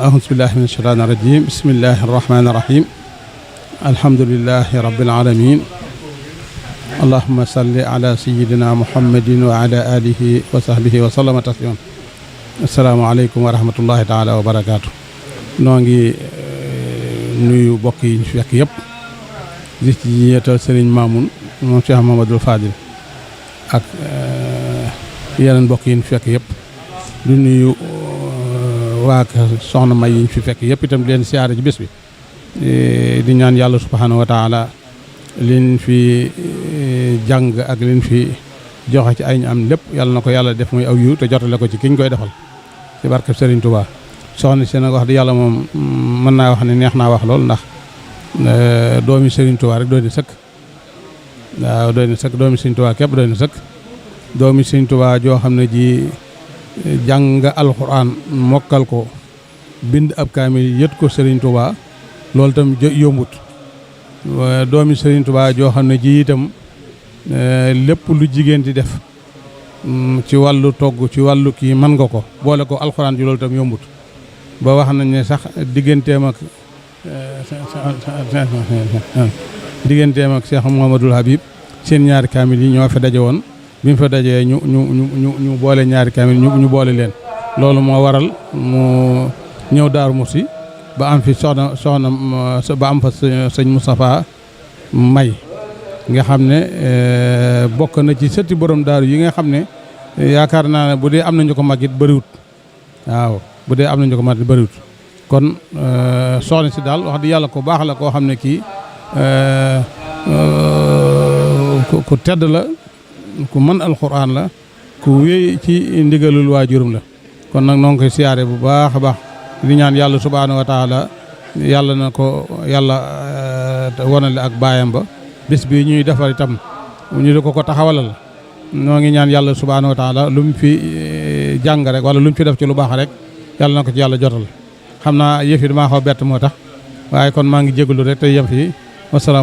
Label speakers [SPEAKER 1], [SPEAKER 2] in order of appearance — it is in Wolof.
[SPEAKER 1] أعوذ بالله من الشيطان الرجيم بسم الله الرحمن الرحيم الحمد لله رب العالمين اللهم صل على سيدنا محمد وعلى آله وصحبه وسلم تسليما السلام عليكم ورحمة الله تعالى وبركاته نونغي nuyu bokk yi ñu fekk yëpp di ci jiital Serigne Mamoun moom Cheikh Mamadou Fadil ak yeneen bokk yi ñu fekk yëpp di nuyu waa soxna May yi ñu fi fekk yëpp itam di leen siyaare ci bés bi di ñaan yàlla subhanahu wa taala liñ fi jàng ak liñ fi joxe ci ay ñu am lépp yàlla na ko yàlla def muy aw yu te jotale ko ci ki ñu koy defal ci barkeb Serigne Touba. soxna si nag wax di yàlla moom mën naa wax ne neex naa wax lool ndax doomi Serigne Touba rek doy na sëkk waaw doy na sëkk doomi Serigne Touba képp doy na sëkk doomi Serigne Touba joo xam ne ji jàng alxuraan mokkal ko bind ab kaamil yët ko Serigne Touba loolu itam yombut doomi Serigne Touba joo xam ne ji itam lépp lu jigéen di def ci wàllu togg ci wàllu kii mën nga ko boole ko alxuraan ji loolu itam yombut ba wax nañ ne sax digganteem ak Cheikh Mouhamadoul Habib seen ñaari kaamil yi ñoo fa daje woon bi mu fa dajee ñu boole ñaari kaamil ñu boole leen loolu moo waral mu ñëw Daaru Muxti ba am fi soxna ba am fa sëñ Moustapha May nga xam ne bokk na ci sëtti borom daaru yi nga xam ne yaakaar naa ne bu dee am nañu ko mag it bëriwut waaw bu dee am nañu ko mat bëriwut kon soxna si daal wax di yàlla ko baax la koo xam ne kii ku tedd la ku mën alxuraan la ku wéy ci ndigalul waajurum la kon nag noo ngi koy siyaare bu baax a baax di ñaan yàlla subhaanahu wa taala yàlla na ko yàlla wonale ak baayam ba bés bi ñuy defar itam ñu di ko taxawalal noo ngi ñaan yàlla subhaanahu wa taala lu mu fi jàng rek wala lu mu fi def ci lu baax rek yàlla na ko ci yàlla jotal xam naa yëf yi damaa xaw bett moo tax waaye kon maa ngi jégalu rek te yem fii wasalaam